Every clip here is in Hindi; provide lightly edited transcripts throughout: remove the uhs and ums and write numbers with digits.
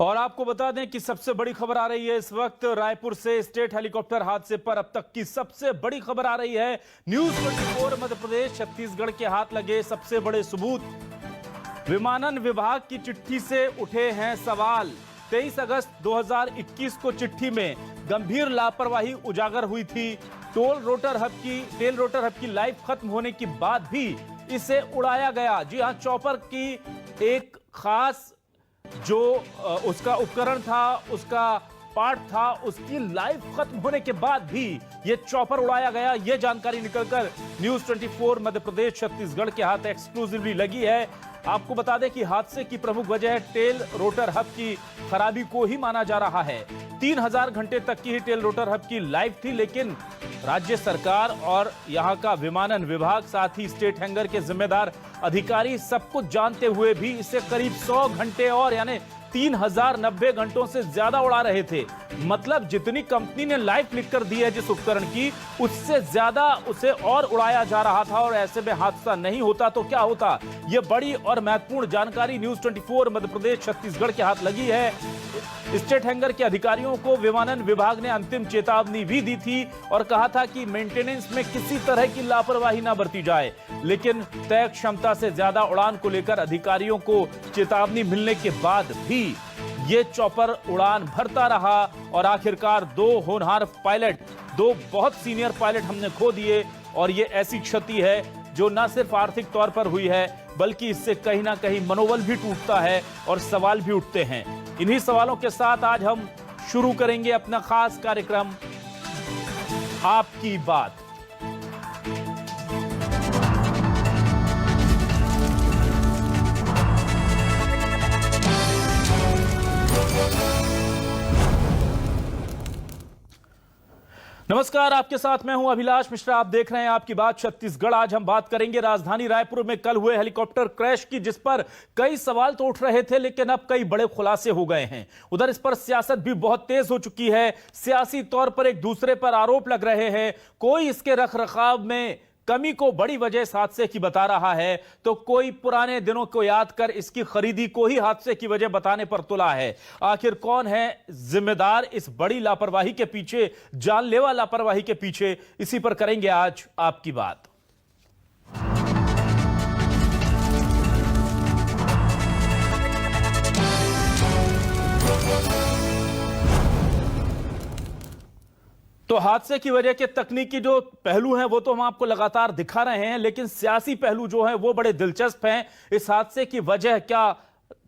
और आपको बता दें कि सबसे बड़ी खबर आ रही है इस वक्त रायपुर से स्टेट हेलीकॉप्टर हादसे पर अब तक की सबसे बड़ी खबर आ रही है। न्यूज 24 मध्य प्रदेश छत्तीसगढ़ के हाथ लगे सबसे बड़े सबूत। विमानन विभाग की चिट्ठी से उठे हैं सवाल। 23 अगस्त 2021 को चिट्ठी में गंभीर लापरवाही उजागर हुई थी। टेल रोटर हब की लाइफ खत्म होने के बाद भी इसे उड़ाया गया। जी हां, चॉपर की एक खास जो उसका उपकरण था, उसका पार्ट था, उसकी लाइफ खत्म होने के बाद भी यह चॉपर उड़ाया गया। यह जानकारी निकलकर न्यूज 24 मध्य प्रदेश छत्तीसगढ़ के हाथ एक्सक्लूसिवली लगी है। आपको बता दें कि हादसे की प्रमुख वजह टेल रोटर हब की खराबी को ही माना जा रहा है। 3000 घंटे तक की ही टेल रोटर हब की लाइफ थी, लेकिन राज्य सरकार और यहां का विमानन विभाग, साथ ही स्टेट हैंगर के जिम्मेदार अधिकारी सब कुछ जानते हुए भी इसे करीब 100 घंटे और यानी 3090 घंटों से ज्यादा उड़ा रहे थे। मतलब जितनी कंपनी ने लाइफ लिख कर दी है जिस उपकरण की, उससे ज्यादा उसे और उड़ाया जा रहा था। और ऐसे में हादसा नहीं होता तो क्या होता? यह बड़ी और महत्वपूर्ण जानकारी न्यूज 24 मध्य प्रदेश छत्तीसगढ़ के हाथ लगी है। स्टेट हैंगर के अधिकारियों को विमानन विभाग ने अंतिम चेतावनी भी दी थी और कहा था कि मेंटेनेंस में किसी तरह की लापरवाही ना बरती जाए। लेकिन तय क्षमता से ज्यादा उड़ान को लेकर अधिकारियों को चेतावनी मिलने के बाद भी ये चॉपर उड़ान भरता रहा और आखिरकार दो होनहार पायलट, दो बहुत सीनियर पायलट हमने खो दिए। और ये ऐसी क्षति है जो न सिर्फ आर्थिक तौर पर हुई है, बल्कि इससे कहीं ना कहीं मनोबल भी टूटता है और सवाल भी उठते हैं। इन्हीं सवालों के साथ आज हम शुरू करेंगे अपना खास कार्यक्रम आपकी बात। नमस्कार, आपके साथ मैं हूं अभिलाष मिश्रा। आप देख रहे हैं आपकी बात छत्तीसगढ़। आज हम बात करेंगे राजधानी रायपुर में कल हुए हेलीकॉप्टर क्रैश की, जिस पर कई सवाल तो उठ रहे थे, लेकिन अब कई बड़े खुलासे हो गए हैं। उधर इस पर सियासत भी बहुत तेज हो चुकी है। सियासी तौर पर एक दूसरे पर आरोप लग रहे हैं। कोई इसके रखरखाव में कमी को बड़ी वजह इस हादसे की बता रहा है, तो कोई पुराने दिनों को याद कर इसकी खरीदी को ही हादसे की वजह बताने पर तुला है। आखिर कौन है जिम्मेदार इस बड़ी लापरवाही के पीछे, जानलेवा लापरवाही के पीछे? इसी पर करेंगे आज आपकी बात। तो हादसे की वजह के तकनीकी जो पहलू हैं वो तो हम आपको लगातार दिखा रहे हैं, लेकिन सियासी पहलू जो है वो बड़े दिलचस्प हैं। इस हादसे की वजह क्या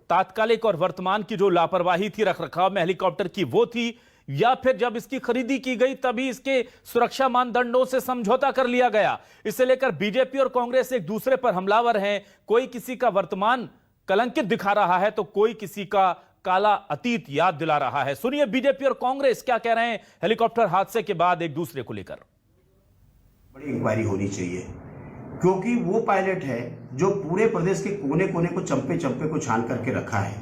तात्कालिक और वर्तमान की जो लापरवाही थी रखरखाव में हेलीकॉप्टर की वो थी, या फिर जब इसकी खरीदी की गई तभी इसके सुरक्षा मानदंडों से समझौता कर लिया गया? इसे लेकर बीजेपी और कांग्रेस एक दूसरे पर हमलावर हैं। कोई किसी का वर्तमान कलंकित दिखा रहा है तो कोई किसी का काला अतीत याद दिला रहा है। सुनिए बीजेपी और कांग्रेस क्या कह रहे हैं हेलीकॉप्टर हादसे के बाद एक दूसरे को लेकर। बड़ी इंक्वायरी होनी चाहिए, क्योंकि वो पायलट है जो पूरे प्रदेश के कोने कोने को, चंपे चंपे को छान करके रखा है,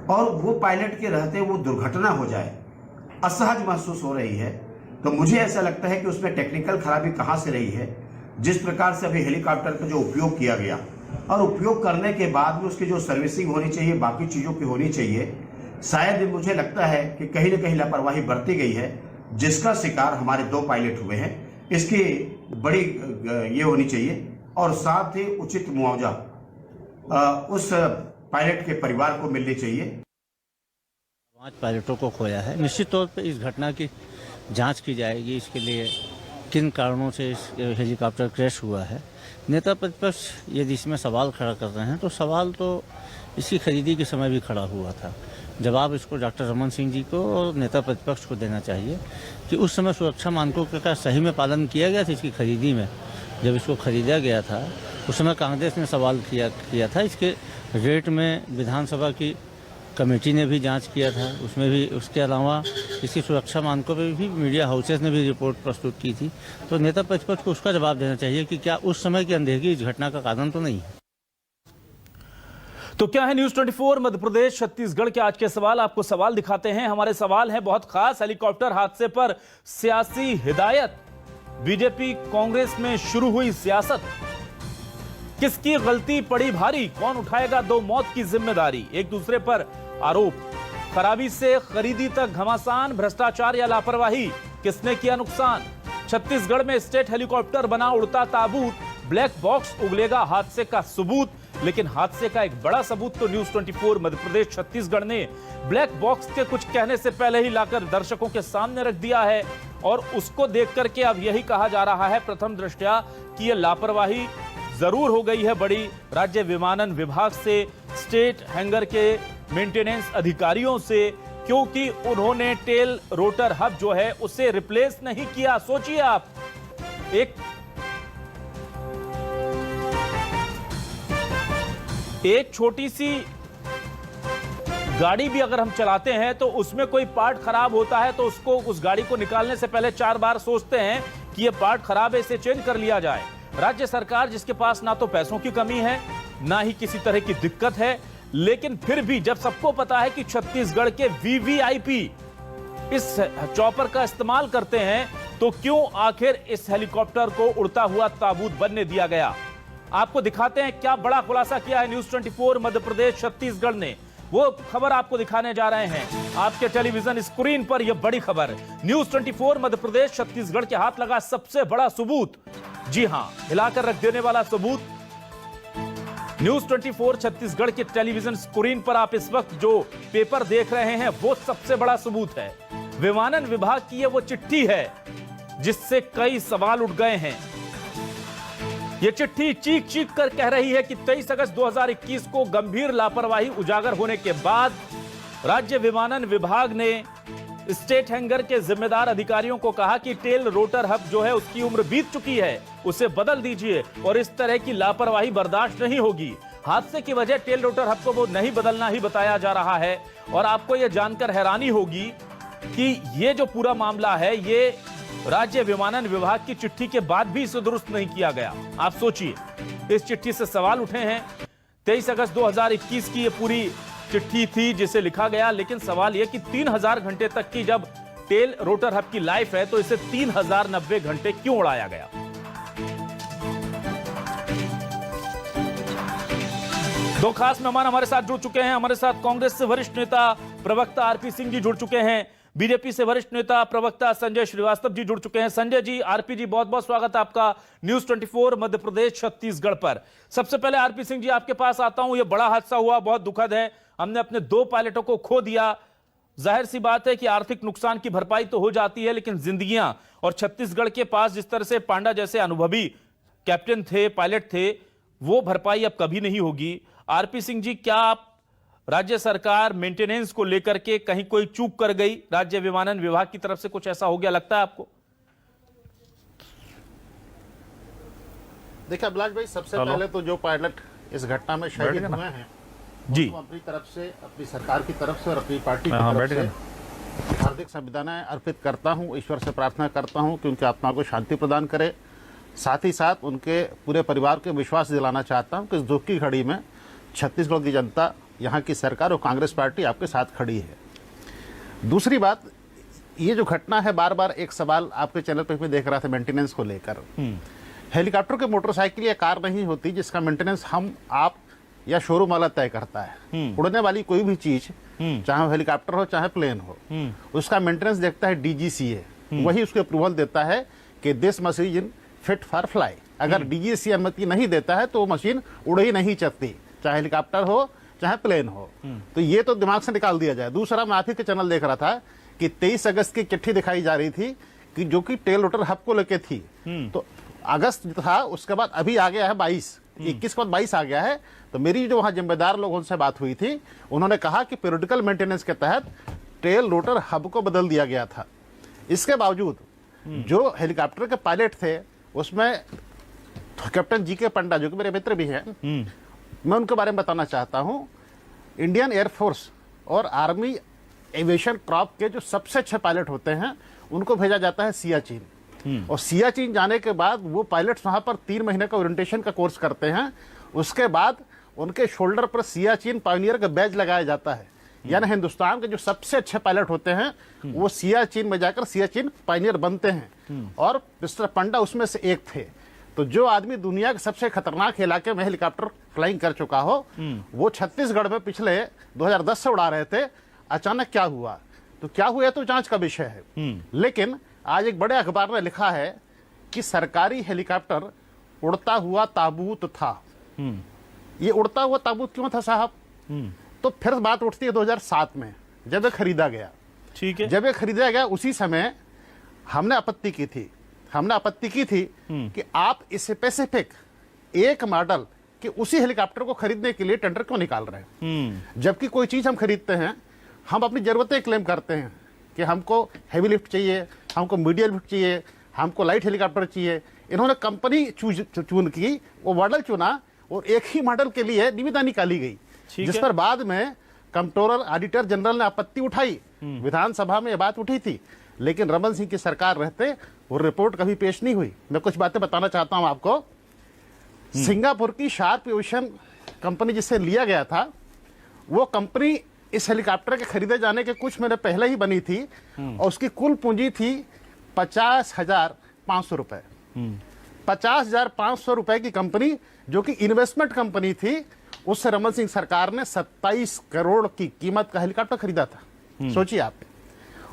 और वो पायलट के रहते वो दुर्घटना हो जाए, असहज महसूस हो रही है। तो मुझे ऐसा लगता है कि उसमें टेक्निकल खराबी कहां से रही है। जिस प्रकार से अभी हेलीकॉप्टर का जो उपयोग किया गया और उपयोग करने के बाद में उसकी जो सर्विसिंग होनी चाहिए, बाकी चीजों की होनी चाहिए, शायद मुझे लगता है कि कहीं न कहीं लापरवाही बरती गई है, जिसका शिकार हमारे दो पायलट हुए हैं। इसकी बड़ी ये होनी चाहिए और साथ ही उचित मुआवजा उस पायलट के परिवार को मिलनी चाहिए। 5 पायलटों को खोया है। निश्चित तौर पर इस घटना की जांच की जाएगी। इसके लिए किन कारणों से इस हेलीकॉप्टर क्रैश हुआ है। नेता प्रतिपक्ष यदि इसमें सवाल खड़ा कर रहे हैं तो सवाल तो इसकी खरीदी के समय भी खड़ा हुआ था। जवाब इसको डॉक्टर रमन सिंह जी को और नेता प्रतिपक्ष को देना चाहिए कि उस समय सुरक्षा मानकों का सही में पालन किया गया था। इसकी खरीदी में जब इसको खरीदा गया था उस समय कांग्रेस ने सवाल किया था। इसके रेट में विधानसभा की कमेटी ने भी जांच किया था, उसमें भी। उसके अलावा इसकी सुरक्षा मानकों पर भी मीडिया हाउसेस ने भी रिपोर्ट प्रस्तुत की थी। तो नेता प्रतिपक्ष को उसका जवाब देना चाहिए कि क्या उस समय की अनदेखी इस घटना का कारण तो नहीं है। तो क्या है न्यूज 24 मध्य प्रदेश छत्तीसगढ़ के आज के सवाल? आपको सवाल दिखाते हैं। हमारे सवाल है बहुत खास। हेलीकॉप्टर हादसे पर सियासी हिदायत, बीजेपी कांग्रेस में शुरू हुई सियासत, किसकी गलती पड़ी भारी? कौन उठाएगा दो मौत की जिम्मेदारी? एक दूसरे पर आरोप खराबी से खरीदी तक घमासान, भ्रष्टाचार या लापरवाही, किसने किया नुकसान? छत्तीसगढ़ में स्टेट हेलीकॉप्टर बना उड़ता ताबूत, ब्लैक बॉक्स उगलेगा हादसे का सबूत। लेकिन हादसे का एक बड़ा सबूत तो न्यूज 24 मध्य प्रदेश छत्तीसगढ़ ने ब्लैक बॉक्स के कुछ कहने से पहले ही लाकर दर्शकों के सामने रख दिया है। और उसको देख करके अब यही कहा जा रहा है प्रथम दृष्टया कि यह लापरवाही जरूर हो गई है बड़ी राज्य विमानन विभाग से, स्टेट हैंगर के मेंटेनेंस अधिकारियों से, क्योंकि उन्होंने टेल रोटर हब जो है उसे रिप्लेस नहीं किया। सोचिए आप, एक छोटी सी गाड़ी भी अगर हम चलाते हैं तो उसमें कोई पार्ट खराब होता है तो उस गाड़ी को निकालने से पहले 4 बार सोचते हैं कि यह पार्ट खराब है, इसे चेंज कर लिया जाए। राज्य सरकार जिसके पास ना तो पैसों की कमी है ना ही किसी तरह की दिक्कत है, लेकिन फिर भी जब सबको पता है कि छत्तीसगढ़ के वीवीआईपी इस चॉपर का इस्तेमाल करते हैं तो क्यों आखिर इस हेलीकॉप्टर को उड़ता हुआ ताबूत बनने दिया गया? आपको दिखाते हैं क्या बड़ा खुलासा किया है न्यूज 24 मध्य प्रदेश छत्तीसगढ़ ने। वो खबर आपको दिखाने जा रहे हैं आपके टेलीविजन स्क्रीन पर। यह बड़ी खबर, न्यूज 24 मध्य प्रदेश छत्तीसगढ़ के हाथ लगा सबसे बड़ा सबूत। जी हां, हिलाकर रख देने वाला सबूत। न्यूज 24 छत्तीसगढ़ के टेलीविजन स्क्रीन पर आप इस वक्त जो पेपर देख रहे हैं वो सबसे बड़ा सबूत है। विमानन विभाग की यह वो चिट्ठी है जिससे कई सवाल उठ गए हैं। यह चिट्ठी चीख चीख कर कह रही है कि 23 अगस्त 2021 को गंभीर लापरवाही उजागर होने के बाद राज्य विमानन विभाग ने स्टेट हैंगर के जिम्मेदार अधिकारियों को कहा कि टेल रोटर हब जो है उसकी उम्र बीत चुकी है, उसे बदल दीजिए और इस तरह की लापरवाही बर्दाश्त नहीं होगी। हादसे की वजह टेल रोटर हब को वो नहीं बदलना ही बताया जा रहा है। और आपको यह जानकर हैरानी होगी कि ये जो पूरा मामला है ये राज्य विमानन विभाग की चिट्ठी के बाद भी इसे दुरुस्त नहीं किया गया। आप सोचिए, इस चिट्ठी से सवाल उठे हैं। 23 अगस्त 2021 की ये पूरी चिट्ठी थी जिसे लिखा गया, लेकिन सवाल यह कि 3000 घंटे तक की जब टेल रोटर हब की लाइफ है तो इसे 3090 घंटे क्यों उड़ाया गया? दो खास मेहमान हमारे साथ जुड़ चुके हैं। हमारे साथ कांग्रेस से वरिष्ठ नेता प्रवक्ता आरपी सिंह जी जुड़ चुके हैं, बीजेपी से वरिष्ठ नेता प्रवक्ता संजय श्रीवास्तव जी जुड़ चुके हैं। संजय जी, आरपी जी, बहुत बहुत स्वागत है आपका न्यूज 24 मध्य प्रदेश छत्तीसगढ़ पर। सबसे पहले आरपी सिंह जी आपके पास आता हूं। यह बड़ा हादसा हुआ, बहुत दुखद है। हमने अपने 2 पायलटों को खो दिया। जाहिर सी बात है कि आर्थिक नुकसान की भरपाई तो हो जाती है, लेकिन जिंदगियां, और छत्तीसगढ़ के पास जिस तरह से पांडा जैसे अनुभवी कैप्टन थे, पायलट थे, वो भरपाई अब कभी नहीं होगी। आरपी सिंह जी, क्या आप राज्य सरकार मेंटेनेंस को लेकर के कहीं कोई चूक कर गई? राज्य विमानन विभाग की तरफ से कुछ ऐसा हो गया लगता है आपको? देखिए अभिलाष भाई, सबसे पहले तो जो पायलट इस घटना में शहीद हुए हैं जी, अपनी तरफ से, अपनी सरकार की तरफ से और अपनी पार्टी की तरफ से हार्दिक संवेदनाएं अर्पित करता हूं। ईश्वर से प्रार्थना करता हूं कि उनकी आत्मा को शांति प्रदान करे। साथ ही साथ उनके पूरे परिवार को विश्वास दिलाना चाहता हूं कि इस दुख की घड़ी में छत्तीसगढ़ की जनता, यहाँ की सरकार और कांग्रेस पार्टी आपके साथ खड़ी है। दूसरी बात, ये जो घटना है, बार बार एक सवाल आपके चैनल पे मैं देख रहा था मेंटेनेंस को लेकर। हेलीकॉप्टर के मोटरसाइकिल या कार नहीं होती जिसका मेंटेनेंस हम, आप या शोरूम वाला तय करता है। उड़ने वाली कोई भी चीज, चाहे हेलीकॉप्टर हो चाहे प्लेन हो, उसका मेंटेनेंस देखता है डीजीसीए। वही उसको अप्रूवल देता है कि this machine fit for fly. अगर डीजीसीए अनुमति नहीं देता है तो वो मशीन उड़ ही नहीं सकती, चाहे हेलीकॉप्टर हो चाहे प्लेन हो। तो ये तो दिमाग से निकाल दिया जाए। दूसरा, मैं आप ही के चैनल देख रहा था कि 23 अगस्त की चिट्ठी दिखाई जा रही थी कि जो कि टेल रोटर हब को लेके थी। तो अगस्त था, उसके बाद अभी आ गया है 21 के बाद 22 आ गया है। तो मेरी जो वहां जिम्मेदार लोगों से बात हुई थी, उन्होंने कहा कि पीरियडिकल मेंटेनेंस के तहत टेल रोटर हब को बदल दिया गया था। इसके बावजूद जो हेलीकॉप्टर के पायलट थे उसमें कैप्टन जी के पंडा, जो कि मेरे मित्र भी हैं, मैं उनके बारे में बताना चाहता हूं। इंडियन एयरफोर्स और आर्मी एविएशन क्रॉप के जो सबसे अच्छे पायलट होते हैं उनको भेजा जाता है सियाचिन। और सियाचिन जाने के बाद वो पायलट्स वहां पर 3 महीने का ओरिएंटेशन का कोर्स करते हैं। उसके बाद उनके शोल्डर पर सियाचिन पायनियर का बैज लगाया जाता है। यानी हिंदुस्तान के जो सबसे अच्छे पायलट होते हैं वो सियाचिन में जाकर सियाचिन पायनियर बनते हैं। और मिस्टर पंडा उसमें से एक थे। तो जो आदमी दुनिया के सबसे खतरनाक इलाके में हेलीकॉप्टर फ्लाइंग कर चुका हो, वो छत्तीसगढ़ में पिछले 2010 से उड़ा रहे थे। अचानक क्या हुआ, तो क्या हुआ तो जांच का विषय है। लेकिन आज एक बड़े अखबार ने लिखा है कि सरकारी हेलीकॉप्टर उड़ता हुआ ताबूत था। ये उड़ता हुआ ताबूत क्यों था साहब? तो फिर बात उठती है 2007 में, जब ये खरीदा गया। ठीक है, जब ये खरीदा गया उसी समय हमने आपत्ति की थी। कि आप स्पेसिफिक एक मॉडल कि उसी हेलीकॉप्टर को खरीदने के लिए टेंडर क्यों निकाल रहे हैं? जबकि कोई चीज हम खरीदते हैं, हम अपनी जरूरतें क्लेम करते हैं कि हमको हैवी लिफ्ट चाहिए, हमको मीडियम लिफ्ट चाहिए, हमको लाइट हेलीकॉप्टर चाहिए। इन्होंने कंपनी चुन की, वो मॉडल चुना और एक ही मॉडल के लिए निविदा निकाली गई, जिस पर बाद में कंट्रोलर ऑडिटर जनरल ने आपत्ति उठाई। विधानसभा में यह बात उठी थी, लेकिन रमन सिंह की सरकार रहते वो रिपोर्ट कभी पेश नहीं हुई। मैं कुछ बातें बताना चाहता हूं आपको। सिंगापुर की शार्प ओशन कंपनी जिससे लिया गया था, वो कंपनी इस हेलीकॉप्टर के खरीदे जाने के कुछ महीने पहले ही बनी थी और उसकी कुल पूंजी थी 50,500 रुपए। 50,500 रुपए की कंपनी, जो कि इन्वेस्टमेंट कंपनी थी, उससे रमन सिंह सरकार ने 27 करोड़ की कीमत का हेलीकॉप्टर खरीदा था। सोचिए आप।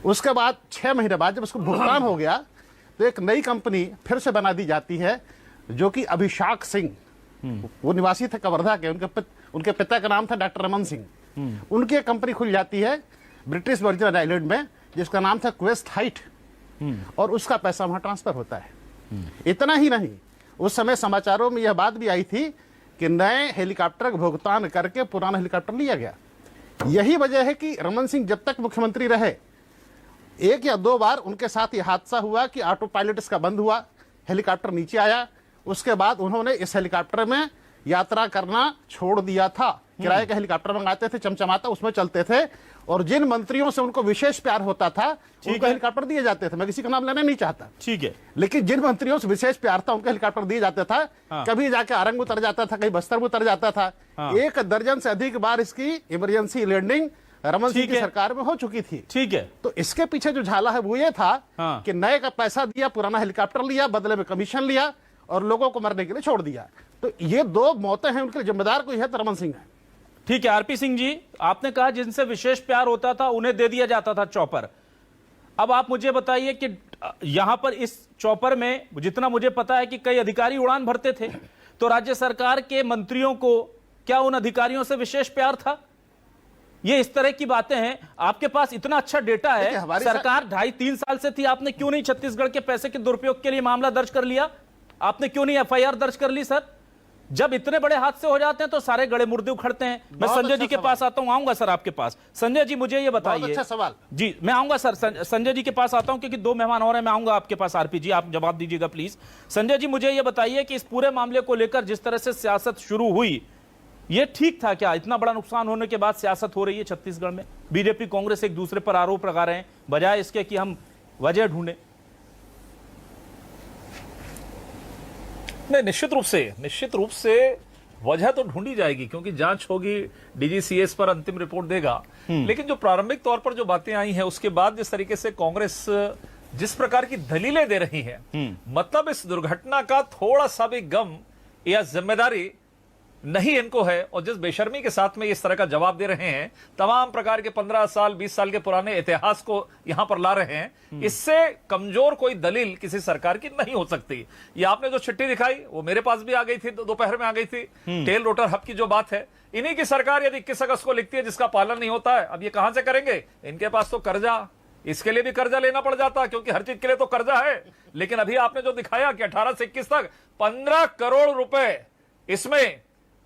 उसके बाद 6 महीने बाद जब उसको भुगतान हो गया तो एक नई कंपनी फिर से बना दी जाती है, जो कि अभिषेक सिंह, वो निवासी थे कवर्धा के, उनके पिता का नाम था डॉक्टर रमन सिंह। उनकी एक कंपनी खुल जाती है ब्रिटिश वर्जिन आइलैंड में, जिसका नाम था क्वेस्ट हाइट, और उसका पैसा वहां ट्रांसफर होता है। इतना ही नहीं, उस समय समाचारों में यह बात भी आई थी कि नए हेलीकॉप्टर का भुगतान करके पुराना हेलीकॉप्टर लिया गया। यही वजह है कि रमन सिंह जब तक मुख्यमंत्री रहे, 1 या 2 बार उनके साथ यह हादसा हुआ कि ऑटो पायलट इसका बंद हुआ, हेलीकॉप्टर नीचे आया। उसके बाद उन्होंने इस हेलीकॉप्टर में यात्रा करना छोड़ दिया था। किराए का हेलीकॉप्टर मंगाते थे, चमचमाता, उसमें चलते थे, और जिन मंत्रियों से उनको विशेष प्यार होता था उनको हेलीकॉप्टर दिए जाते थे। मैं किसी का नाम लेना नहीं चाहता, ठीक है, लेकिन जिन मंत्रियों से विशेष प्यार था उनको हेलीकॉप्टर दिए जाते था। कभी जाके आरंग उतर जाता था, कहीं बस्तर में उतर जाता था। 1 दर्जन से अधिक बार इसकी इमरजेंसी लैंडिंग रमन सिंह की सरकार में हो चुकी थी। ठीक है, तो इसके पीछे जो झाला है वो ये था कि नए का पैसा दिया, पुराना हेलीकॉप्टर लिया, बदले में कमीशन लिया और लोगों को मरने के लिए छोड़ दिया। तो ये 2 मौतें हैं, उनके जिम्मेदार कोई है तो रमन सिंह है। ठीक है, आरपी सिंह जी, आपने कहा जिनसे विशेष प्यार होता था उन्हें दे दिया जाता था चॉपर। अब आप मुझे बताइए कि यहां पर इस चॉपर में जितना मुझे पता है कि कई अधिकारी उड़ान भरते थे, तो राज्य सरकार के मंत्रियों को क्या उन अधिकारियों से विशेष प्यार था? ये इस तरह की बातें हैं। आपके पास इतना अच्छा डेटा है, सरकार 2.5-3 साल से थी, आपने क्यों नहीं छत्तीसगढ़ के पैसे के दुरुपयोग के लिए मामला दर्ज कर लिया? आपने क्यों नहीं FIR दर्ज कर ली? सर, जब इतने बड़े हादसे हो जाते हैं तो सारे गड़े मुर्दे उखड़ते हैं। मैं संजय जी के पास आता हूं, आऊंगा सर आपके पास। संजय जी मुझे ये बताइए। अच्छा सवाल जी, मैं आऊंगा सर, संजय जी के पास आता हूं क्योंकि 2 मेहमान और हैं। मैं आऊंगा आपके पास। आरपी जी, आप जवाब दीजिएगा प्लीज। संजय जी, मुझे ये बताइए कि इस पूरे मामले को लेकर जिस तरह से सियासत शुरू हुई, ये ठीक था क्या? इतना बड़ा नुकसान होने के बाद सियासत हो रही है छत्तीसगढ़ में, बीजेपी कांग्रेस एक दूसरे पर आरोप लगा रहे हैं, बजाय इसके कि हम वजह ढूंढें। नहीं, निश्चित रूप से वजह तो ढूंढी जाएगी, क्योंकि जांच होगी, DGCS पर अंतिम रिपोर्ट देगा। लेकिन जो प्रारंभिक तौर पर जो बातें आई हैं, उसके बाद जिस तरीके से कांग्रेस जिस प्रकार की दलीलें दे रही है, मतलब इस दुर्घटना का थोड़ा सा भी गम या जिम्मेदारी नहीं इनको है, और जिस बेशर्मी के साथ में इस तरह का जवाब दे रहे हैं, तमाम प्रकार के 15 साल 20 साल के पुराने इतिहास को यहां पर ला रहे हैं, इससे कमजोर कोई दलील किसी सरकार की नहीं हो सकती। ये आपने जो चिट्ठी दिखाई वो मेरे पास भी आ गई थी, दोपहर में आ गई थी। टेल रोटर हब की जो बात है, इन्हीं की सरकार यदि 21 अगस्त को लिखती है जिसका पालन नहीं होता है, अब ये कहां से करेंगे? इनके पास तो कर्जा, इसके लिए भी कर्जा लेना पड़ जाता, क्योंकि हर चीज के लिए तो कर्जा है। लेकिन अभी आपने जो दिखाया कि 18 से 21 तक 15 करोड़ रुपए इसमें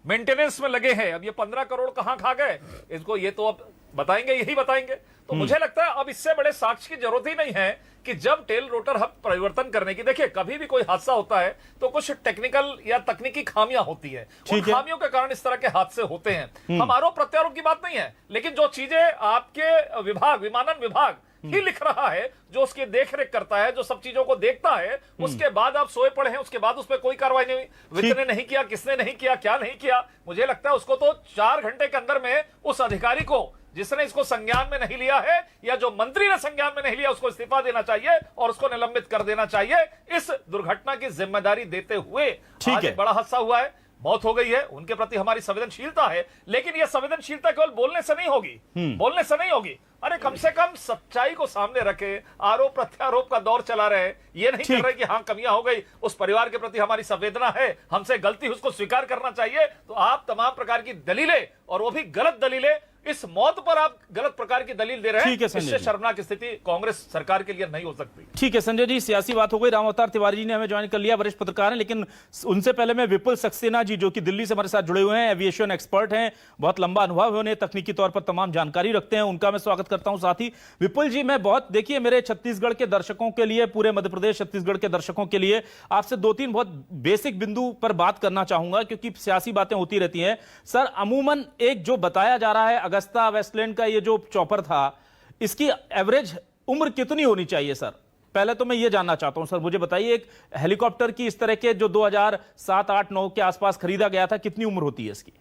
मेंटेनेंस में लगे हैं। अब ये 15 करोड़ कहां खा गए, इसको ये तो अब बताएंगे, यही बताएंगे। तो मुझे लगता है अब इससे बड़े साक्ष्य की जरूरत ही नहीं है कि जब टेल रोटर हब परिवर्तन करने की, देखिए कभी भी कोई हादसा होता है तो कुछ टेक्निकल या तकनीकी खामियां होती है, उन खामियों के कारण इस तरह के हादसे होते हैं। हम आरोप प्रत्यारोप की बात नहीं है, लेकिन जो चीजें आपके विभाग, विमानन विभाग ही लिख रहा है, जो उसकी देखरेख करता है, जो सब चीजों को देखता है, उसके बाद आप सोए पड़े हैं, उसके बाद उस पर कोई कार्रवाई नहीं हुई, वित्त ने नहीं किया, किसने नहीं किया, क्या नहीं किया। मुझे लगता है उसको तो 4 घंटे के अंदर में उस अधिकारी को जिसने इसको संज्ञान में नहीं लिया है, या जो मंत्री ने संज्ञान में नहीं लिया, उसको इस्तीफा देना चाहिए और उसको निलंबित कर देना चाहिए, इस दुर्घटना की जिम्मेदारी देते हुए। आज एक बड़ा हादसा हुआ है, मौत हो गई है, उनके प्रति हमारी संवेदनशीलता है, लेकिन यह संवेदनशीलता केवल बोलने से नहीं होगी, बोलने से नहीं होगी। अरे कम से कम सच्चाई को सामने रखे, आरोप प्रत्यारोप का दौर चला रहे, ये नहीं कर रहे कि हाँ कमियां हो गई, उस परिवार के प्रति हमारी संवेदना है, हमसे गलती, उसको स्वीकार करना चाहिए। तो आप तमाम प्रकार की दलीलें, और वो भी गलत दलीलें, इस मौत पर आप गलत प्रकार की दलील दे रहे हैं, इससे शर्मनाक स्थिति कांग्रेस सरकार के लिए नहीं हो सकती। ठीक है संजय जी, सियासी बात हो गई। राम अवतार तिवारी जी ने हमें ज्वाइन कर लिया, वरिष्ठ पत्रकार हैं, लेकिन उनसे पहले मैं विपुल सक्सेना जी, जो कि दिल्ली से हमारे साथ जुड़े हुए हैं, एविएशन एक्सपर्ट हैं, बहुत लंबा अनुभव है उन्हें, तकनीकी तौर पर तमाम जानकारी रखते हैं, उनका मैं स्वागत करता हूं। साथ ही विपुल जी, मैं बहुत, देखिए मेरे छत्तीसगढ़ के दर्शकों के लिए, पूरे मध्य प्रदेश छत्तीसगढ़ के दर्शकोों के लिए आपसे 2-3 बहुत बेसिक बिंदु पर बात करना चाहूंगा, क्योंकि सियासी बातें होती रहती हैं। सर, अमूमन एक जो बताया जा रहा है, अगस्ता वेस्टलैंड का ये जो चॉपर था, इसकी एवरेज उम्र कितनी होनी चाहिए सर? पहले तो मैं ये जानना चाहता हूं सर, मुझे बताइए, एक हेलीकॉप्टर की इस तरह के जो 2007, 8, 9 के आसपास खरीदा गया था, कितनी उम्र होती है इसकी?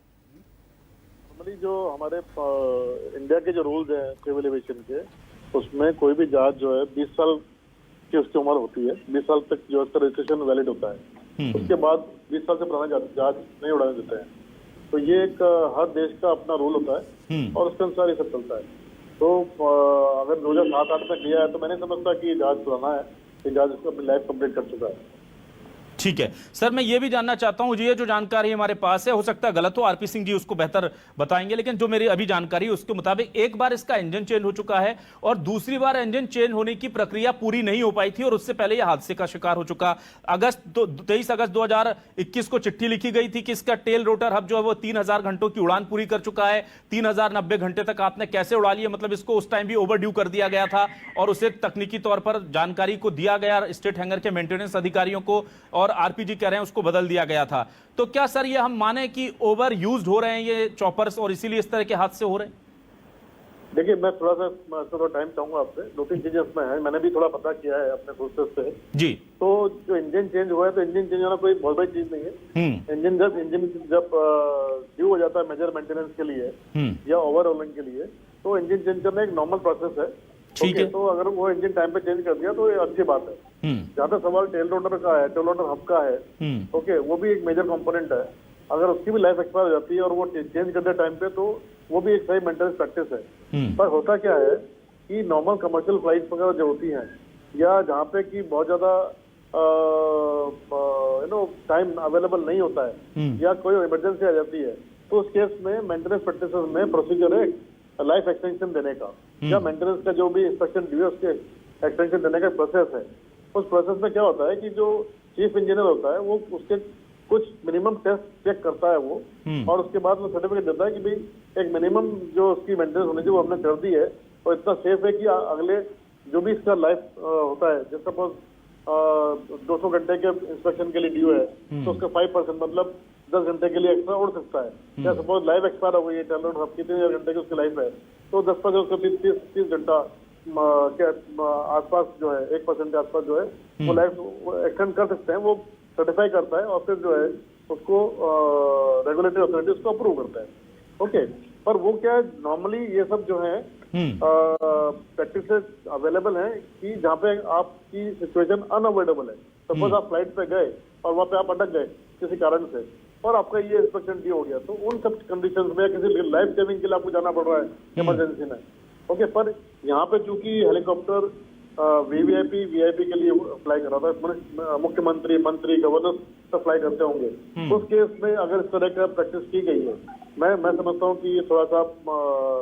जो हमारे इंडिया के जो रूल्स हैं सिविल एविएशन के, उसमें कोई भी जहाज जो है 20 साल की उसकी उम्र होती है, 20 साल तक जो उसका रजिस्ट्रेशन वैलिड होता है। उसके बाद 20 साल से पुराना जहाज नहीं उड़ाने देते हैं। तो ये एक हर देश का अपना रूल होता है और उसके अनुसार ये सब चलता है। तो अगर 2007-8 में लिया है तो मैंने समझता कि जहाज पुराना है, ये जहाज अपनी लाइफ कंप्लीट कर चुका है। ठीक है सर, मैं ये भी जानना चाहता हूं, ये जो जानकारी हमारे पास है, हो सकता है गलत हो, आरपी सिंह जी उसको बेहतर बताएंगे, लेकिन जो मेरी अभी जानकारी है उसके मुताबिक एक बार इसका इंजन चेंज हो चुका है और दूसरी बार इंजन चेंज होने की प्रक्रिया पूरी नहीं हो पाई थी और उससे पहले यह हादसे का शिकार हो चुका। 23 अगस्त 2021 को चिट्ठी लिखी गई थी कि इसका टेल रोटर हब जो है वो 3000 घंटों की उड़ान पूरी कर चुका है। 3090 घंटे तक आपने कैसे उड़ा लिया, मतलब इसको उस टाइम भी ओवर ड्यू कर दिया गया था और उसे तकनीकी तौर पर जानकारी को दिया गया स्टेट हैंगर के मेंटेनेंस अधिकारियों को, और आरपीजी कह रहे हैं उसको बदल दिया गया था। तो क्या सर ये हम माने कि ओवर यूज्ड हो रहे हैं ये चॉपर्स और इसीलिए इस तरह के हादसे हो रहे हैं? देखिए, मैं थोड़ा टाइम चाहूंगा आपसे, 2-3 चीजें इसमें है, मैंने भी थोड़ा पता किया है अपने सोर्सेस से जी। तो जो इंजन चेंज हुआ है, तो इंजन चेंज होना कोई बहुत बड़ी चीज नहीं है। इंजन जब ड्यू हो जाता है मेजर मेंटेनेंस के लिए या ओवरऑलिंग के लिए, तो इंजन चेंज करना एक नॉर्मल प्रोसेस है। ठीक है, तो अगर वो इंजन टाइम पे चेंज कर दिया तो ये अच्छी बात है। जहाँ तक सवाल टेल रोटर का है, टेल रोटर हब का है, ओके, वो भी एक मेजर कंपोनेंट है। अगर उसकी भी लाइफ एक्सपायर हो जाती है और वो चेंज कर दे टाइम पे, तो वो भी एक सही मेंटेनेंस प्रैक्टिस है। पर होता क्या है कि नॉर्मल कमर्शियल फ्लाइट वगैरह जो होती हैं, या जहाँ पे कि बहुत ज्यादा टाइम अवेलेबल नहीं होता है या कोई इमरजेंसी आ जाती है, तो उस केस में मेंटेनेंस प्रैक्टिस में प्रोसीजर है लाइफ एक्सटेंशन देने का, या मेंटेनेंस का जो भी इंस्पेक्शन ड्यू है उसके एक्सटेंशन देने का प्रोसेस है। उस प्रोसेस में क्या होता है कि जो चीफ इंजीनियर होता है वो उसके कुछ मिनिमम टेस्ट चेक करता है वो, और उसके बाद वो सर्टिफिकेट देता है कि भाई एक मिनिमम जो उसकी मेंटेनेंस होनी चाहिए वो हमने कर दी है और इतना सेफ है कि अगले जो भी इसका लाइफ होता है, जैसे सपोज 200 घंटे के इंस्पेक्शन के लिए ड्यू है तो उसका 5% मतलब 10 घंटे के लिए एक्स्ट्रा उड़ सकता है। या सपोज लाइफ एक्सपायर हो गई है, टेल रोटर हब की 3000 घंटे की उसकी लाइफ है, तो 10% उसको 30 घंटा के आसपास जो है 1% के आसपास जो है वो लाइफ एक्सटेंड कर सकते हैं। वो सर्टिफाई करता है और फिर जो है उसको रेगुलेटरी अथॉरिटी उसको अप्रूव करता है। ओके, पर वो क्या है, नॉर्मली ये सब जो है प्रैक्टिसेस अवेलेबल हैं कि जहाँ पे आपकी सिचुएशन अनअवॉइडेबल है। सपोज आप फ्लाइट पे गए और वहाँ पे आप अटक गए किसी कारण से और आपका ये इंस्पेक्शन ड्यू हो गया, तो उन सब कंडीशंस में किसी लाइफ सेविंग के लिए आपको जाना पड़ रहा है इमरजेंसी में। ओके, पर यहाँ पे चूंकि हेलीकॉप्टर वीवीआईपी के लिए अप्लाई कर रहा था, मुख्यमंत्री, मंत्री, गवर्नर सब फ्लाई करते होंगे, उस केस में अगर इस तरह का प्रैक्टिस की गई है, मैं समझता हूँ कि ये थोड़ा सा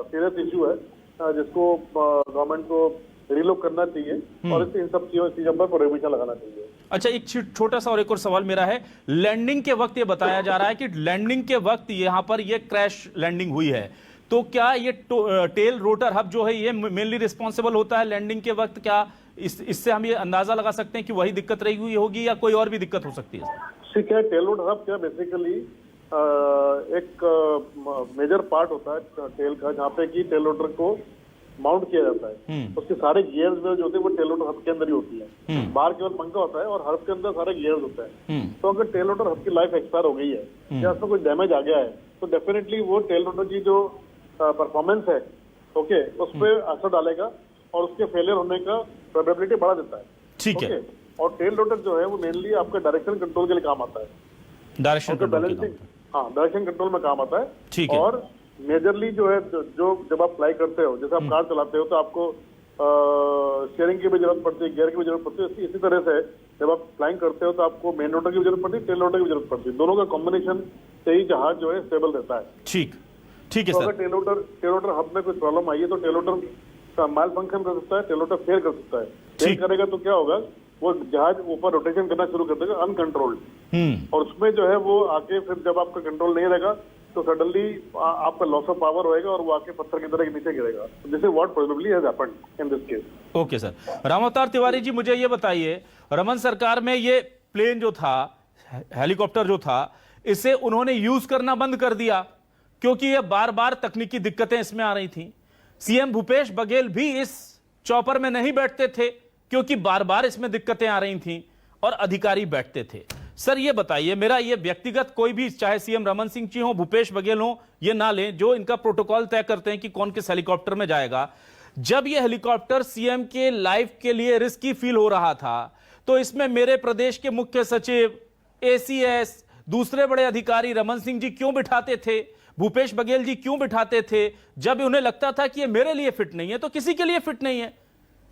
सीरियस इशू है जिसको गवर्नमेंट को रिलुक करना चाहिए और इन सब चीजों पर प्रोहिबिशन लगाना चाहिए। अच्छा, एक छोटा सा और एक और सवाल मेरा है, लैंडिंग के वक्त ये बताया जा रहा है कि लैंडिंग के वक्त यहाँ पर ये क्रैश लैंडिंग हुई है, तो क्या ये टेल रोटर हब जो है ये मेनली रिस्पॉन्सिबल होता है लैंडिंग के वक्त? क्या इससे हम ये अंदाजा लगा सकते हैं कि वही दिक्कत रही हुई होगी या कोई और भी दिक्कत हो सकती है? ठीक है, टेल रोटर हब क्या बेसिकली एक मेजर पार्ट होता है टेल का, जहाँ पे कि टेल रोटर को माउंट किया जाता है। उसके सारे गियर्स जो होते हैं वो टेल रोटर हब के अंदर ही होती है। बाहर केवल पंखा होता है और हब के अंदर सारे गियर्स होते हैं। तो अगर टेल रोटर हब की लाइफ एक्सपायर हो गई है या उसमें कोई डैमेज आ गया है, तो डेफिनेटली वो टेल रोटर की जो परफॉर्मेंस है, ओके, उस पर असर डालेगा और उसके फेलियर होने का प्रोबेबिलिटी बढ़ा देता है। ठीक है, और टेल रोटर जो है वो मेनली आपका डायरेक्शन कंट्रोल के लिए काम आता है। डायरेक्शन और जो कंट्रोल के बैलेंसिंग, काम हाँ, डायरेक्शन कंट्रोल में काम आता है। ठीक है। और मेजरली जो है, जो जब आप फ्लाई करते हो, जैसे आप कार चलाते हो तो आपको स्टीयरिंग की भी जरूरत पड़ती है, गियर की भी जरूरत पड़ती है। इसी तरह से जब आप फ्लाइंग करते हो तो आपको मेन रोटर की भी जरूरत पड़ती है, टेल रोटर की भी जरूरत पड़ती है। दोनों का कॉम्बिनेशन से ही जहाज जो है स्टेबल रहता है। ठीक है तो सर। अगर टेल रोटर हब में कोई प्रॉब्लम आई है तो टेल रोटर का माल फंक्शन कर सकता है, टेल रोटर फेल कर सकता है। फेल ठीक। करेगा तो क्या होगा, वो जहाज ऊपर रोटेशन करना शुरू कर देगा अनकंट्रोल्ड, और उसमें जो है वो आके फिर जब आपका कंट्रोल नहीं रहेगा तो सडनली आपका लॉस ऑफ पावर होएगा और वो आके पत्थर की तरह नीचे गिरेगा। This is what probably has happened in this case. Okay sir. Ramavatar Tiwari ji, मुझे ये बताइए, रमन सरकार में ये प्लेन जो था, हेलीकॉप्टर जो था, इसे उन्होंने यूज करना बंद कर दिया क्योंकि ये बार बार तकनीकी दिक्कतें इसमें आ रही थी। सीएम भूपेश बघेल भी इस चॉपर में नहीं बैठते थे क्योंकि बार बार इसमें दिक्कतें आ रही थीं, और अधिकारी बैठते थे। सर ये बताइए, मेरा ये व्यक्तिगत कोई भी, चाहे सीएम रमन सिंह जी हो, भूपेश बघेल हो, ये ना लें, जो इनका प्रोटोकॉल तय करते हैं कि कौन किस हेलीकॉप्टर में जाएगा। जब ये हेलीकॉप्टर सीएम के लाइफ के लिए रिस्की फील हो रहा था तो इसमें मेरे प्रदेश के मुख्य सचिव, एसीएस, दूसरे बड़े अधिकारी रमन सिंह जी क्यों बिठाते थे, भूपेश बघेल जी क्यों बिठाते थे? जब उन्हें लगता था कि ये मेरे लिए फिट नहीं है तो किसी के लिए फिट नहीं है।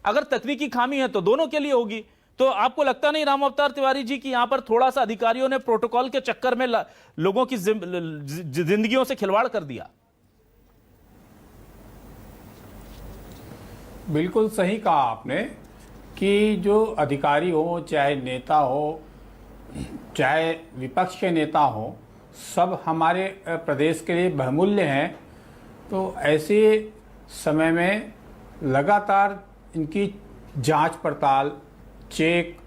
अगर तकनीकी खामी है तो दोनों के लिए होगी। तो आपको लगता नहीं रामावतार तिवारी जी कि यहां पर थोड़ा सा अधिकारियों ने प्रोटोकॉल के चक्कर में लोगों की जिंदगियों से खिलवाड़ कर दिया? बिल्कुल सही कहा आपने कि जो अधिकारी हो, चाहे नेता हो, चाहे विपक्ष के नेता हो, सब हमारे प्रदेश के लिए बहुमूल्य हैं। तो ऐसे समय में लगातार इनकी जांच पड़ताल, चेक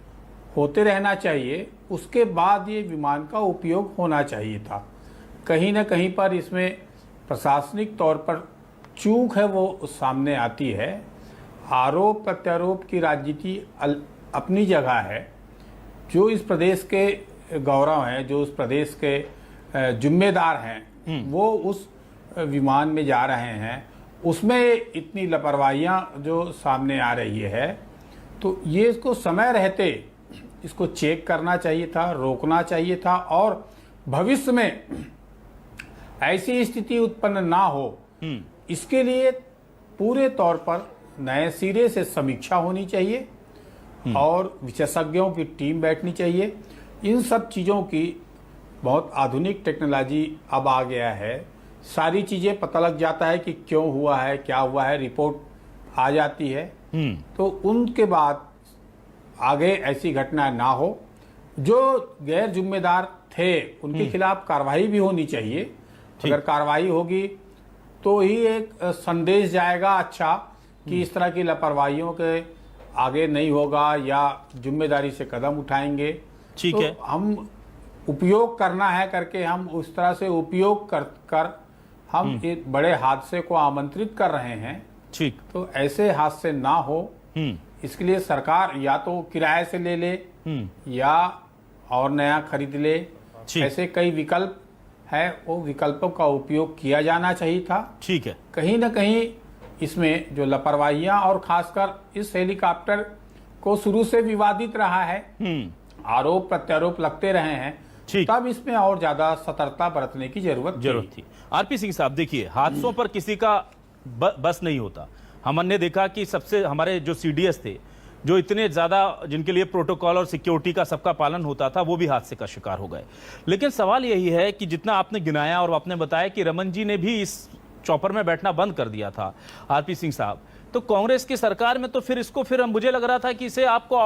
होते रहना चाहिए। उसके बाद ये विमान का उपयोग होना चाहिए था। कहीं ना कहीं पर इसमें प्रशासनिक तौर पर चूक है, वो सामने आती है। आरोप प्रत्यारोप की राजनीति अपनी जगह है। जो इस प्रदेश के गौरव हैं, जो उस प्रदेश के जिम्मेदार हैं, वो उस विमान में जा रहे हैं, उसमें इतनी लापरवाहियां जो सामने आ रही है, तो ये इसको समय रहते इसको चेक करना चाहिए था, रोकना चाहिए था, और भविष्य में ऐसी स्थिति उत्पन्न ना हो, इसके लिए पूरे तौर पर नए सिरे से समीक्षा होनी चाहिए और विशेषज्ञों की टीम बैठनी चाहिए। इन सब चीज़ों की बहुत आधुनिक टेक्नोलॉजी अब आ गया है। सारी चीज़ें पता लग जाता है कि क्यों हुआ है, क्या हुआ है, रिपोर्ट आ जाती है। तो उनके बाद आगे ऐसी घटना ना हो। जो गैर जिम्मेदार थे उनके खिलाफ कार्रवाई भी होनी चाहिए। अगर कार्रवाई होगी तो ही एक संदेश जाएगा अच्छा कि इस तरह की लापरवाहियों के आगे नहीं होगा या जिम्मेदारी से कदम उठाएंगे। ठीक तो है। हम उपयोग करना है करके हम उस तरह से उपयोग कर हम एक बड़े हादसे को आमंत्रित कर रहे हैं। ठीक। तो ऐसे हादसे ना हो, इसके लिए सरकार या तो किराए से ले ले या और नया खरीद ले। ऐसे कई विकल्प है, वो विकल्पों का उपयोग किया जाना चाहिए था। ठीक है। कहीं ना कहीं इसमें जो लापरवाहियां, और खासकर इस हेलीकॉप्टर को शुरू से विवादित रहा है, आरोप प्रत्यारोप लगते रहे हैं, तब इसमें और ज्यादा सतर्कता बरतने की जरूरत थी। आरपी सिंह साहब, देखिए, हादसों पर किसी का बस नहीं होता। हमने देखा कि सबसे हमारे जो सीडीएस थे, जो इतने ज्यादा जिनके लिए प्रोटोकॉल और सिक्योरिटी का सबका पालन होता था, वो भी हादसे का शिकार हो गए। लेकिन सवाल यही है कि जितना आपने गिनाया और आपने बताया कि रमन जी ने भी इस चॉपर में बैठना बंद कर दिया था, आरपी सिंह साहब, तो कांग्रेस की सरकार में तो फिर मुझे लग रहा था कि इसे आपको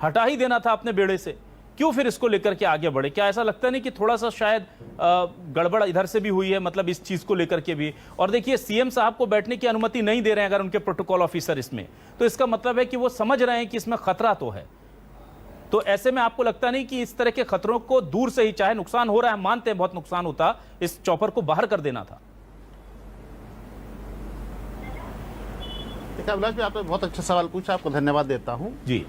हटा ही देना था अपने बेड़े से। क्यों फिर इसको लेकर के आगे बढ़े? क्या ऐसा लगता नहीं कि थोड़ा सा शायद गड़बड़ इधर से भी हुई है, मतलब इस चीज को लेकर के भी? और देखिए, सीएम साहब को बैठने की अनुमति नहीं दे रहे हैं अगर उनके प्रोटोकॉल ऑफिसर इसमें, तो इसका मतलब है कि वो समझ रहे हैं कि इसमें खतरा तो है। तो ऐसे में आपको लगता नहीं कि इस तरह के खतरों को दूर से ही, चाहे नुकसान हो रहा है, मानते हैं बहुत नुकसान होता, इस चॉपर को बाहर कर देना था? देखिए अभिलाष भाई, आपने बहुत अच्छा सवाल पूछा, आपको धन्यवाद देता हूं जी।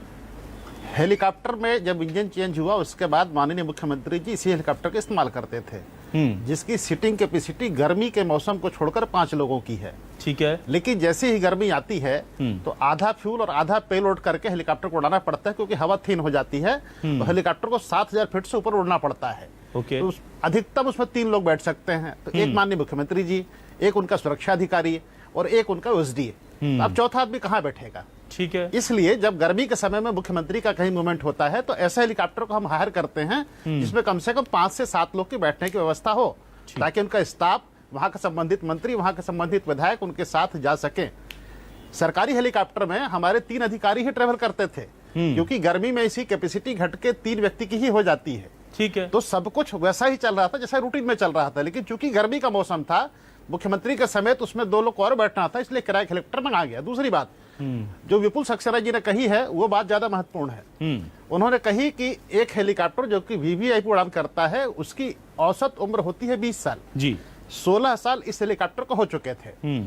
हेलीकॉप्टर में जब इंजन चेंज हुआ उसके बाद माननीय मुख्यमंत्री जी इसी हेलीकॉप्टर का इस्तेमाल करते थे। जिसकी सीटिंग कैपेसिटी गर्मी के मौसम को छोड़कर 5 लोगों की है। ठीक है। लेकिन जैसे ही गर्मी आती है तो आधा फ्यूल और आधा पेलोड करके हेलीकॉप्टर को उड़ाना पड़ता है, क्योंकि हवा थिन हो जाती है तो हेलीकॉप्टर को 7000 फीट से ऊपर उड़ना पड़ता है। ओके। तो अधिकतम उसमें 3 लोग बैठ सकते हैं। तो एक माननीय मुख्यमंत्री जी, एक उनका सुरक्षा अधिकारी और एक उनका ओएसडी। अब चौथा आदमी कहाँ बैठेगा? ठीक है। इसलिए जब गर्मी के समय में मुख्यमंत्री का कहीं मूवमेंट होता है तो ऐसे हेलीकॉप्टर को हम हायर करते हैं जिसमें कम से कम 5 से 7 लोग की बैठने की व्यवस्था हो, ताकि उनका स्टाफ, वहां के संबंधित मंत्री, वहां के संबंधित विधायक उनके साथ जा सके। सरकारी हेलीकॉप्टर में हमारे 3 अधिकारी ही ट्रेवल करते थे, क्योंकि गर्मी में इसी कैपेसिटी घट के 3 व्यक्ति की ही हो जाती है। ठीक है। तो सब कुछ वैसा ही चल रहा था जैसा रूटीन में चल रहा था, लेकिन चूंकि गर्मी का मौसम था, मुख्यमंत्री के समेत उसमें 2 लोग और बैठना था, इसलिए किराए हेलीकॉप्टर मंगा गया। दूसरी बात जो विपुल सक्सेना जी ने कही है वो बात ज्यादा महत्वपूर्ण है। उन्होंने कही कि एक हेलीकॉप्टर जो कि वीवीआईपी उड़ान करता है उसकी औसत उम्र होती है 20 साल जी। 16 साल इस हेलीकॉप्टर को हो चुके थे।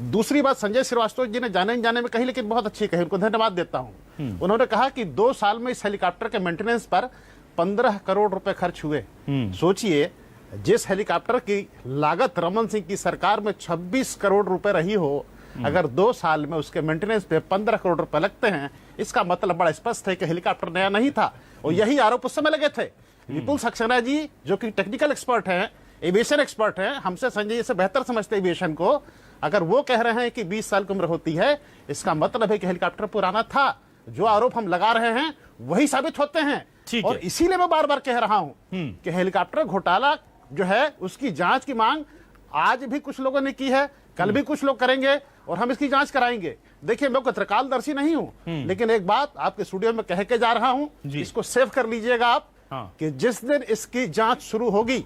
दूसरी बात संजय श्रीवास्तव जी ने जाने में कही, लेकिन बहुत अच्छी कही, उनको धन्यवाद देता हूं। उन्होंने कहा कि 2 साल में इस हेलीकॉप्टर के मेंटेनेंस पर 15 करोड़ रुपए खर्च हुए। सोचिए, जिस हेलीकॉप्टर की लागत रमन सिंह की सरकार में 26 करोड़ रुपए रही हो, अगर 2 साल में उसके मेंटेनेंस पे 15 करोड़ रुपए लगते हैं, इसका मतलब बड़ा स्पष्ट है कि हेलीकॉप्टर नया नहीं था। और यही आरोप उस समय लगे थे। विपुल सक्सेना जी जो कि टेक्निकल एक्सपर्ट हैं, एविएशन एक्सपर्ट हैं, हमसे संजय जी से बेहतर समझते एविएशन को, अगर वो कह रहे हैं कि 20 साल की उम्र होती है, इसका मतलब है कि हेलीकॉप्टर पुराना था। जो आरोप हम लगा रहे हैं वही साबित होते हैं। और इसीलिए मैं बार बार कह रहा हूं कि हेलीकॉप्टर घोटाला जो है उसकी जांच की मांग आज भी कुछ लोगों ने की है, कल भी कुछ लोग करेंगे और हम इसकी जांच कराएंगे। देखिए, मैं कोई त्रिकालदर्शी नहीं हूं, लेकिन एक बात आपके स्टूडियो में कह के जा रहा हूं, इसको सेव कर लीजिएगा आप। कि जिस दिन इसकी जांच शुरू होगी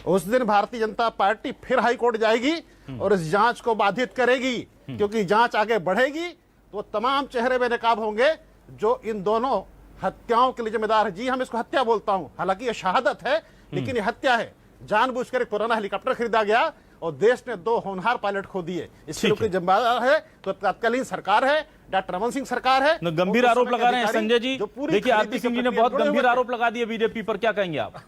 उस दिन भारतीय जनता पार्टी फिर हाई कोर्ट जाएगी और इस जांच को बाधित करेगी, क्योंकि जांच आगे बढ़ेगी तो तमाम चेहरे बेनकाब होंगे जो इन दोनों हत्याओं के लिए जिम्मेदार है। जी, हम इसको हत्या बोलता हूं, हालांकि ये शहादत है, लेकिन ये हत्या है। जानबूझकर एक पुराना हेलीकॉप्टर खरीदा गया और देश ने 2 होनहार पायलट खो दिए। इसके लिए जिम्मेदार है तो तत्कालीन सरकार है, डॉक्टर रमन सिंह सरकार है। गंभीर आरोप लगा रहे हैं संजय जी। देखिए, आरपी सिंह जी ने बहुत गंभीर आरोप लगा दिए बीजेपी पर, क्या कहेंगे आप?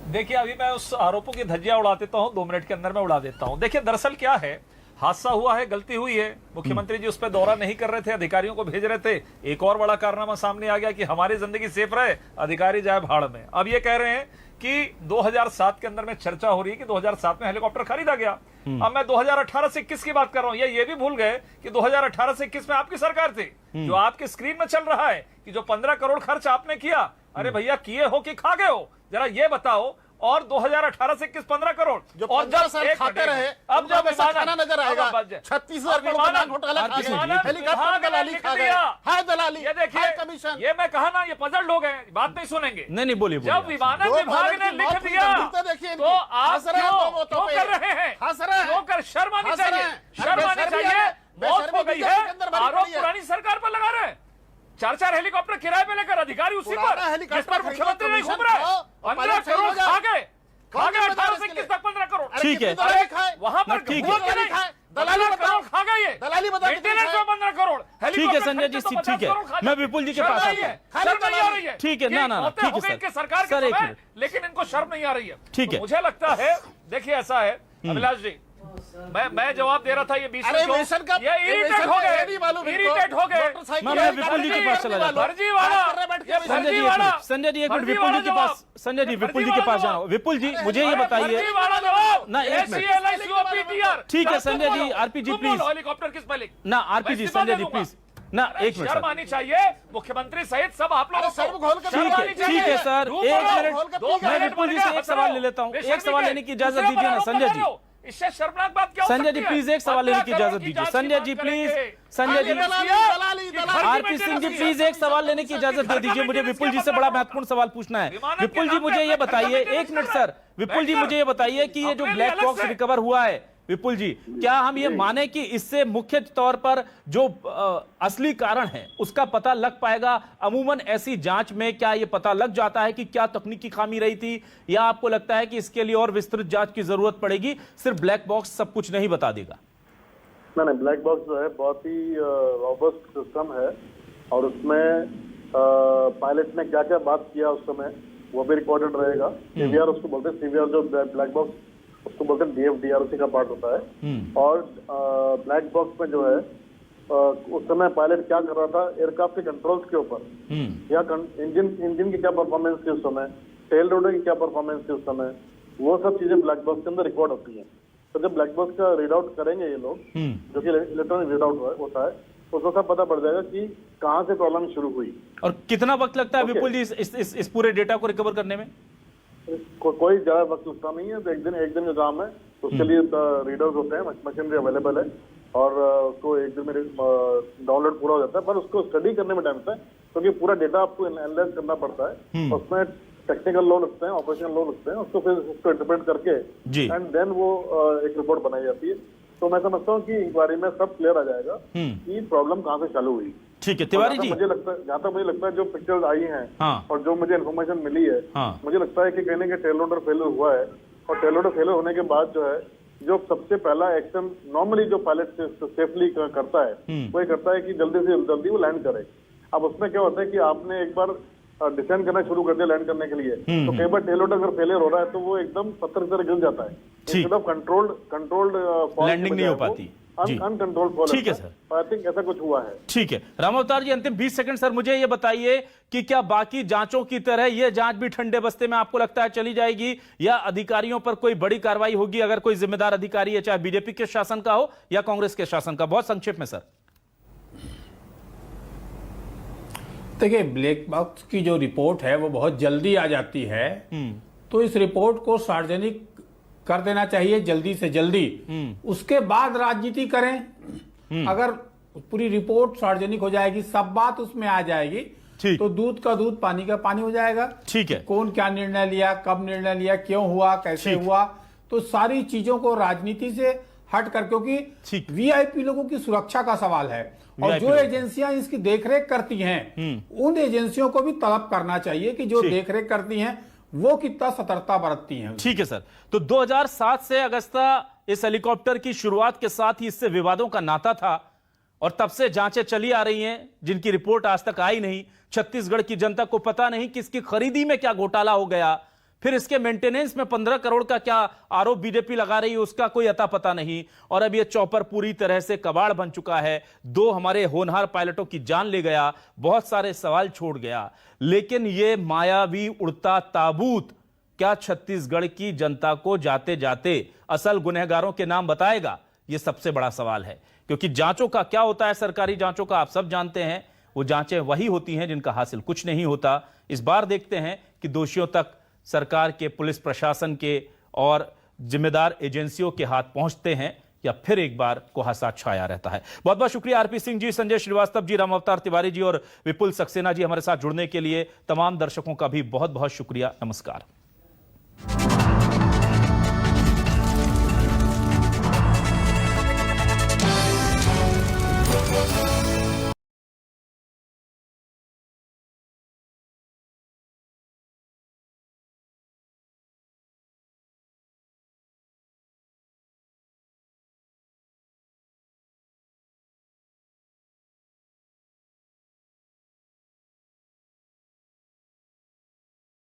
देखिए, अभी मैं उस आरोपों की धज्जियां उड़ा देता हूं, 2 मिनट के अंदर में उड़ा देता हूं। देखिए, दरअसल क्या है, हादसा हुआ है, गलती हुई है। मुख्यमंत्री जी उस पर दौरा नहीं कर रहे थे, अधिकारियों को भेज रहे थे। एक और बड़ा कारनामा सामने आ गया कि हमारी जिंदगी सेफ रहे, अधिकारी जाए भाड़ में। अब ये कह रहे हैं कि 2007 के अंदर में चर्चा हो रही है कि 2007 में हेलीकॉप्टर खरीदा गया। अब मैं 2018 से 21 की बात कर रहा हूं। ये भी भूल गए कि 2018 से 21 में आपकी सरकार थी। जो आपके स्क्रीन में चल रहा है कि जो 15 करोड़ खर्च आपने किया, अरे भैया किए हो कि खा गए हो, जरा ये बताओ। और 2018 से 15 करोड़ जो और जब साल खाते रहे, अब जब खाना नजर आएगा 36,000 घोटाला हेलीकॉप्टर दलाली खा गए। हाय दलाली, ये देखिए कमीशन, ये मैं कहा ना, ये पजल लोग हैं, बात नहीं सुनेंगे। नहीं बोलिए। जब विमानन विभाग ने लिख दिया तो आप क्यों कर रहे हैं? क्यों कर? शर्म आनी चाहिए, शर्म आनी चाहिए। मौत हो गई है, आरोप पुरानी सरकार पर लगा रहे हैं। 4 हेलीकॉप्टर किराए पे लेकर अधिकारी उसी पर, जिस पर मुख्यमंत्री नहीं घूम रहे। 15 करोड़ खा गए 18 से 21 तक 15 करोड़। ठीक है, वहां पर दलाली खा गए, दलाली बता 15 करोड़। ठीक है संजय जी, ठीक है, मैं विपुल जी के पास आता हूं। ठीक है, ना ठीक है सर, सरकार सर एक मिनट, लेकिन इनको शर्म नहीं आ रही है। ठीक है, मुझे लगता है, देखिए ऐसा है अभिलाष जी, मैं जवाब दे रहा था, ये बीच में इरिटेट हो गए। मैं विपुल जी के पास चला जाता हूं। संजय जी एक मिनट, विपुल जी के पास, संजय जी विपुल जी के पास जाना। विपुल जी मुझे ये बताइए ना, एक मिनट, ठीक है Sanjay ji, RP ji please, helicopter किस पे ना आरपी जी, संजय जी प्लीज ना, एक मिनट, शर्म आनी चाहिए मुख्यमंत्री सहित सब आप लोगों को। ठीक है सर, एक मिनट, मैं विपुल जी से एक सवाल ले लेता हूँ। एक सवाल लेने की इजाजत दीजिए ना संजय जी। इससे शर्मनाक बात क्या? संजय जी प्लीज एक सवाल लेने की इजाजत दीजिए। Sanjay ji please, Sanjay ji, RP Singh ji please एक सवाल लेने की इजाजत दे दीजिए। मुझे विपुल जी से बड़ा महत्वपूर्ण सवाल पूछना है। विपुल जी मुझे ये बताइए, एक मिनट सर, विपुल जी मुझे ये बताइए कि ये जो ब्लैक बॉक्स रिकवर हुआ है, विपुल जी क्या हम ये माने कि इससे मुख्य तौर पर जो असली कारण है उसका पता लग पाएगा? अमूमन ऐसी जांच में क्या ये पता लग जाता है कि क्या तकनीकी खामी रही थी, या आपको लगता है कि इसके लिए और विस्तृत जांच की जरूरत पड़ेगी, सिर्फ ब्लैक बॉक्स सब कुछ नहीं बता देगा? नहीं, ब्लैक बॉक्स जो है बहुत ही रॉबस्ट सिस्टम है और उसमें पायलट ने क्या क्या बात किया उस समय वो भी रिकॉर्डेड रहेगा। सीवीआर उसको बोलते हैं, सीवीआर जो ब्लैक बॉक्स उसको बोलते हैं, डीएफडीआरसी का पार्ट होता है। और ब्लैक बॉक्स में जो है उस समय पायलट क्या कर रहा था एयरक्राफ्ट के कंट्रोल्स के ऊपर, या इंजन की क्या परफॉर्मेंस थी उस समय, टेल रोडर की क्या परफॉर्मेंस थी उस समय, वो सब चीजें ब्लैक बॉक्स के अंदर रिकॉर्ड होती हैं। तो जब ब्लैक बॉक्स का रीड आउट करेंगे ये लोग, जो कि इलेक्ट्रॉनिक रीड आउट होता है, उसको सब पता पड़ जाएगा कि कहाँ से प्रॉब्लम शुरू हुई। और कितना वक्त लगता है विपुल जी इस पूरे डेटा को रिकवर करने में? कोई ज्यादा वक्त लगता नहीं है, तो एक दिन का काम है। उसके लिए रीडर्स होते हैं, मशीनरी अवेलेबल है, और उसको एक दिन में डाउनलोड पूरा हो जाता है। पर उसको स्टडी करने में टाइम लगता है, क्योंकि पूरा डेटा आपको एनालाइज करना पड़ता है। उसमें टेक्निकल लो लगते हैं, ऑपरेशनल लो लगते हैं, उसको फिर उसको इंटरप्रेट करके एंड देन वो एक रिपोर्ट बनाई जाती है। तो मैं समझता हूँ कि इंक्वायरी में सब क्लियर आ जाएगा कि प्रॉब्लम कहाँ से चालू हुई। ठीक है तिवारी जी, मुझे लगता है, जहाँ तक मुझे लगता है जो पिक्चर्स आई हैं और जो मुझे इन्फॉर्मेशन मिली है, मुझे लगता है कि कहने के टेल लोडर फेलियर हुआ है, और टेल लोडर फेलियर होने के बाद जो है, जो सबसे पहला एक्शन नॉर्मली जो पायलट सेफली करता है वो ये करता है कि जल्दी से जल्दी वो लैंड करे। अब उसमें क्या होता है कि आपने एक बार डिसेंड करना शुरू कर दिया लैंड करने के लिए, तो कई बार टेल लोडर अगर फेलियर हो रहा है तो वो एकदम पत्थर की तरह गिर जाता है। इंस्टेड ऑफ कंट्रोल्ड लैंडिंग नहीं हो पाती, अनकंट्रोल्ड फॉल। ठीक है सर, आई थिंक ऐसा कुछ हुआ है। ठीक है रामावतार जी, अंतिम 20 सेकंड सर, मुझे ये बताइए कि क्या बाकी जांचों की तरह ये जांच भी ठंडे बस्ते में आपको लगता है चली जाएगी, या अधिकारियों पर कोई बड़ी कार्रवाई होगी अगर कोई जिम्मेदार अधिकारी है, चाहे बीजेपी के शासन का हो या कांग्रेस के शासन का? बहुत संक्षेप में सर। देखिए, ब्लैक बॉक्स की जो रिपोर्ट है वो बहुत जल्दी आ जाती है, तो इस रिपोर्ट को सार्वजनिक कर देना चाहिए जल्दी से जल्दी, उसके बाद राजनीति करें। अगर पूरी रिपोर्ट सार्वजनिक हो जाएगी, सब बात उसमें आ जाएगी, तो दूध का दूध पानी का पानी हो जाएगा। ठीक है, कौन क्या निर्णय लिया, कब निर्णय लिया, क्यों हुआ, कैसे हुआ, तो सारी चीजों को राजनीति से हट कर, क्योंकि वीआईपी लोगों की सुरक्षा का सवाल है, और जो एजेंसियां इसकी देखरेख करती हैं उन एजेंसियों को भी तलब करना चाहिए कि जो देखरेख करती हैं वो कितना सतर्कता बरतती हैं। ठीक है सर, तो 2007 से अगस्ता इस हेलीकॉप्टर की शुरुआत के साथ ही इससे विवादों का नाता था, और तब से जांचें चली आ रही हैं जिनकी रिपोर्ट आज तक आई नहीं। छत्तीसगढ़ की जनता को पता नहीं कि इसकी खरीदी में क्या घोटाला हो गया, फिर इसके मेंटेनेंस में 15 करोड़ का क्या आरोप बीजेपी लगा रही है, उसका कोई अता पता नहीं, और अब यह चौपर पूरी तरह से कबाड़ बन चुका है। 2 हमारे होनहार पायलटों की जान ले गया, बहुत सारे सवाल छोड़ गया। लेकिन यह मायावी उड़ता ताबूत क्या छत्तीसगढ़ की जनता को जाते जाते असल गुनहगारों के नाम बताएगा? यह सबसे बड़ा सवाल है, क्योंकि जांचों का क्या होता है, सरकारी जांचों का आप सब जानते हैं, वो जांचें वही होती हैं जिनका हासिल कुछ नहीं होता। इस बार देखते हैं कि दोषियों तक सरकार के, पुलिस प्रशासन के और जिम्मेदार एजेंसियों के हाथ पहुंचते हैं, या फिर एक बार कुहासा छाया रहता है। बहुत बहुत शुक्रिया आरपी सिंह जी, संजय श्रीवास्तव जी, रामावतार तिवारी जी और विपुल सक्सेना जी हमारे साथ जुड़ने के लिए। तमाम दर्शकों का भी बहुत बहुत शुक्रिया। नमस्कार।